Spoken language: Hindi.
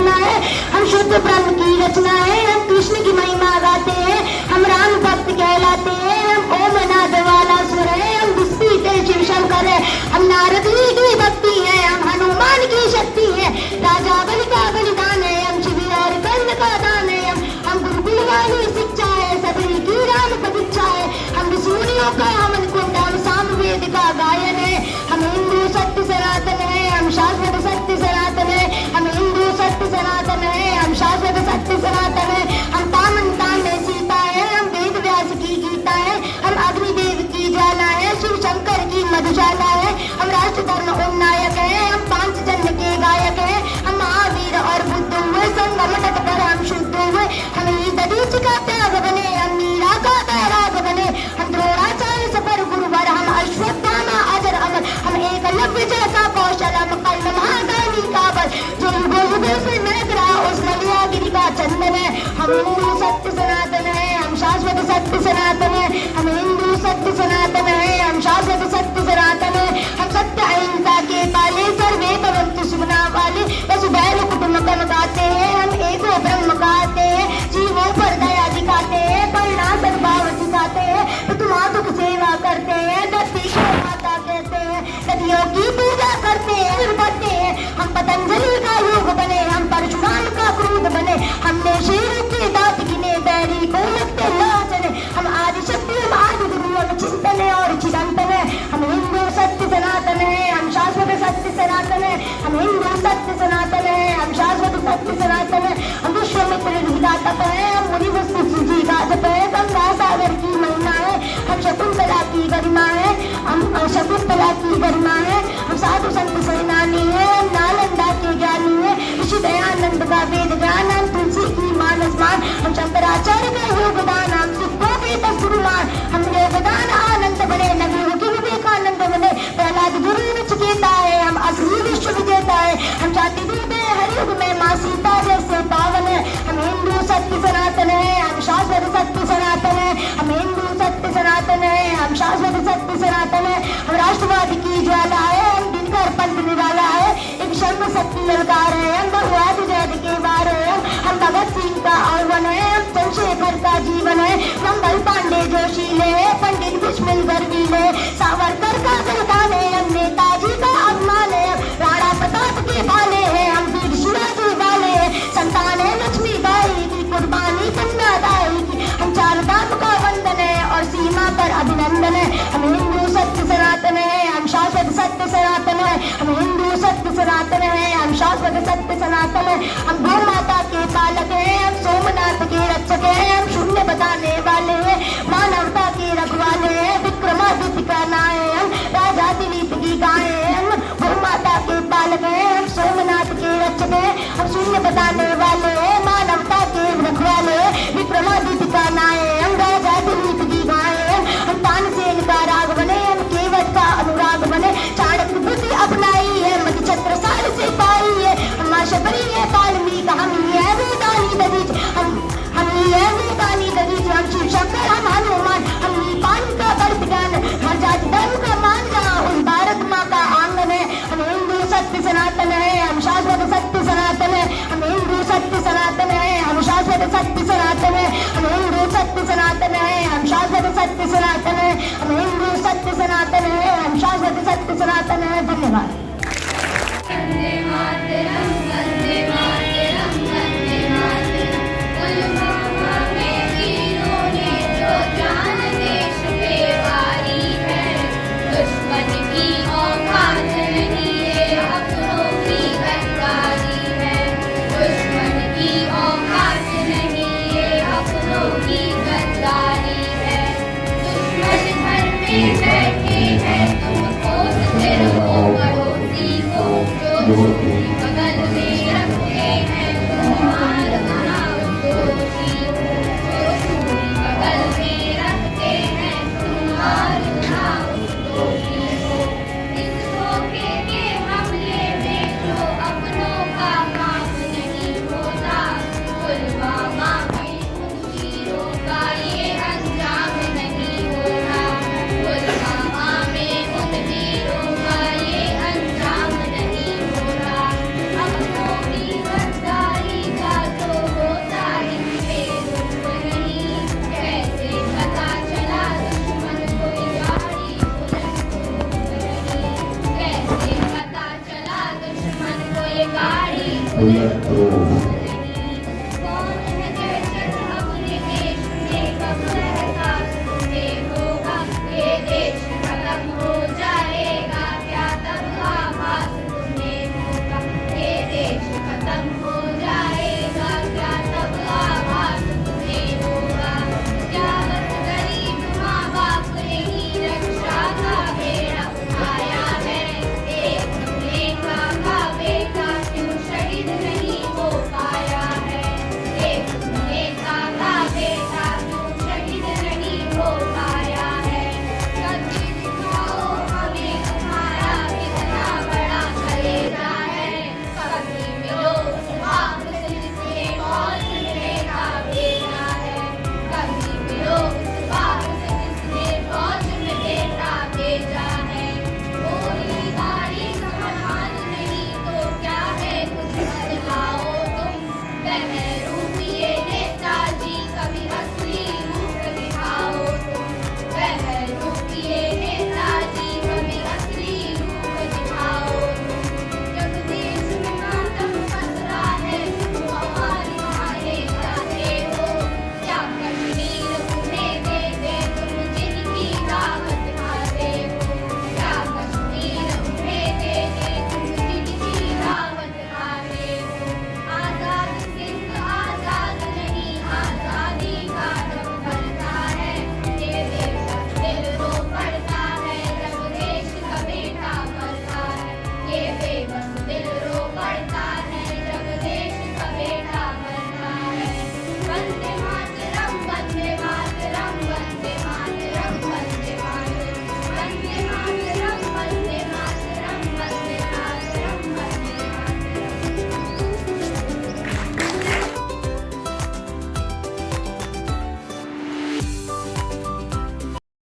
सपना है, हम शुद्ध ब्रह्म की रचना है, हम कृष्ण की महिमा गाते हैं, हम राम भक्त कहलाते हैं, हम ओम नाद वाला स्वर है, हम विस्मृत शिव शंकर है, हम नारद जी की भक्ति है, हम हनुमान की शक्ति है, राजा बलि का बलिदान है, हम शिव और कर्ण का दान है, हम गुरुकुल वाली शिक्षा है, सबरी की राम प्रतीक्षा है, हम ऋषियों का हमन कुंड, हम सामवेद का गायन है, हम हिंदू सत्य सनातन है, हम शाश्वत सत्य सनातन है, हम हिंदू सत्य सनातन है, हम शाश्वत सत्य सनातन है, हम पावनता में सीता है, हम वेद व्यास की गीता है, हम अग्निदेव की ज्वाला है, शिव शंकर की मधुशाला है, हम राष्ट्र धर्म उन्नायक है, हम पांच जन्म के गायक है, हम महावीर और बुद्ध हुए, संगम तट पर हम शुद्ध हुए, हम दधीच का त्याग बने, हम मीरा का बैराग बने, हम द्रोणाचार्य सफर गुरुवर, हम अश्वत्थामा अजर अमर, हम एकलव्य जैसा कौशल, हम कर्ण महादानी का बल, जो युगों युगों से महक रहा उस मलयागिरी का चंदन है, हम हिंदू सत्य सनातन है, हम शाश्वत सत्य सनातन है, हम हिंदू सत्य सनातन है, हम शाश्वत सत्य सनातन है, हम सत्य अहिंसा के पाले, सर्वे भवन्तु सुखिनः वाले, वसुधैव कुटुम्बकम् गाते हैं, हम एको ब्रह्म गाते हैं, जीवों पर दया दिखाते हैं, करुणा सद्भाव सिखाते हैं, तो तुम आतुक सेवा करते हैं, धरती को माता कहते हैं, नदियों की पूजा करते हैं, फिर बढ़ते हैं, हम पतंजलि का योग बने, हम परशुराम का क्रोध बने, हमने शेर के दांत गिने, बैरी को लगते नाचने, हम आदि शक्ति, हम आदि गुरु, हम चिंतन और चिरंतन है, हम हिंदू सत्य सनातन है, हम शाश्वत सत्य सनातन है, हम हिंदू सत्य सनातन है, हम शाश्वत सत्य सनातन है, हम विश्वामित्र का तप है, हम मुनि वशिष्ठ जी का जप है, गंगा सागर की महिमा है, हम शकुंतला की गरिमा है, हम शकुंतला की गरिमा है, हम साधु संत सेनानी है, हम नालंदा के ज्ञानी है, ऋषि दयानंद का वेद ज्ञान, हम तुलसी की मानस मान, हम शंकराचार्य का योगदान, हम सिद्धों के तस्वीर, हम योगदान आनंद बने, नबियों की विवेकानंद बने, प्रहलाद गुरु नचिकेता है, हम असली विश्व विजेता है, हम जाति दूत है हर युग में, माँ सीता जैसे पावन है, हम हिंदू सत्य सनातन है, हम शाश्वत सत्य सनातन है, हम हिंदू सत्य सनातन है, हम शाश्वत सत्य सनातन है, हम राष्ट्रवाद की ज्वाला है, हम दिनकर पंथ निराला है, एक शर्म शक्ति ललकार है, हम भगवान जैद के बार है, हम भगत सिंह का आह्वान है, हम चंद्रशेखर का जीवन है, हम बल पांडे जोशीले है, पंडित बिस्मिल गर्वीले, सावरकर का संतान है, हम नेताजी का अभिमान है, राणा प्रताप के बाले हैं, हम वीर शिवाजी वाले हैं, संतान है लक्ष्मी बाई की, कुर्बानी कन्यादाई की, हम चार धाम का वंदन है और सीमा पर अभिनंदन है, हम हिंदू सत्य सनातन है, हम शाश्वत सत्य सनातन है, हम हिंदू सत्य सनातन है, हम शाश्वत सत्य सनातन है, हम गौ माता के पालक हैं, हम सोमनाथ के रक्षक हैं, हम शून्य बताने वाले हैं, मानवता के रखवाले हैं, विक्रमादित्य का नाय है, हम राजा दिलीप की गाय है, हम गौ माता के पालक हैं, हम सोमनाथ के रक्षक हैं, हम शून्य बताने वाले हैं, मानवता के रखवाले हैं, विक्रमादित्य का नाय है, हम राजा दिलीप की गाय है, हम तानसेन का राग बने, हम केवट का अनुराग बने, चाणक्य बुद्धि अपनाई है, मधु छत्रसाल से पाई है, हम शबरी है वाल्मीकि, हम ये है वेदानी दधीच, हम ये है वेदानी दधीच, हम शिव शंकर, हम हनुमान, हम नेपाल का बर्फ ज्ञान, हर जाति धर्म का मान जहाँ उस भारत माँ का आंगन है, हम हिंदू सत्य सनातन है, हम शाश्वत सत्य सनातन है, हम हिंदू सत्य सनातन है, हम शाश्वत सत्य सनातन है, हम हिंदू सत्य सनातन है, हम शाश्वत सत्य सनातन है, हम हिंदू सत्य सनातन है, हम शाश्वत सत्य सनातन है। धन्यवाद। वंदे मातरम, वंदे मातरम, वंदे मातरम, पुलवामा में वीरों ने जो जान देश पे वारी है, दुश्मन की औकात नहीं ये अपनों की गद्दारी है, दुश्मन की औकात नहीं ये अपनों की गद्दारी है, दुश्मन घर में बैठे हैं तुमको सिर हो पड़ोसी को, जो बगल में रखते हैं तुम्हारा दोषी हो, जो बगल में रखते हैं तुम्हारा दोषी हो, इस धोखे के हमले में जो अपनों का माफ नहीं होता, पुलवामा में उन वीरों का ये अंजाम नहीं होता, पुलवामा में उन वीरों का ये अंजाम नहीं होता। उलट करो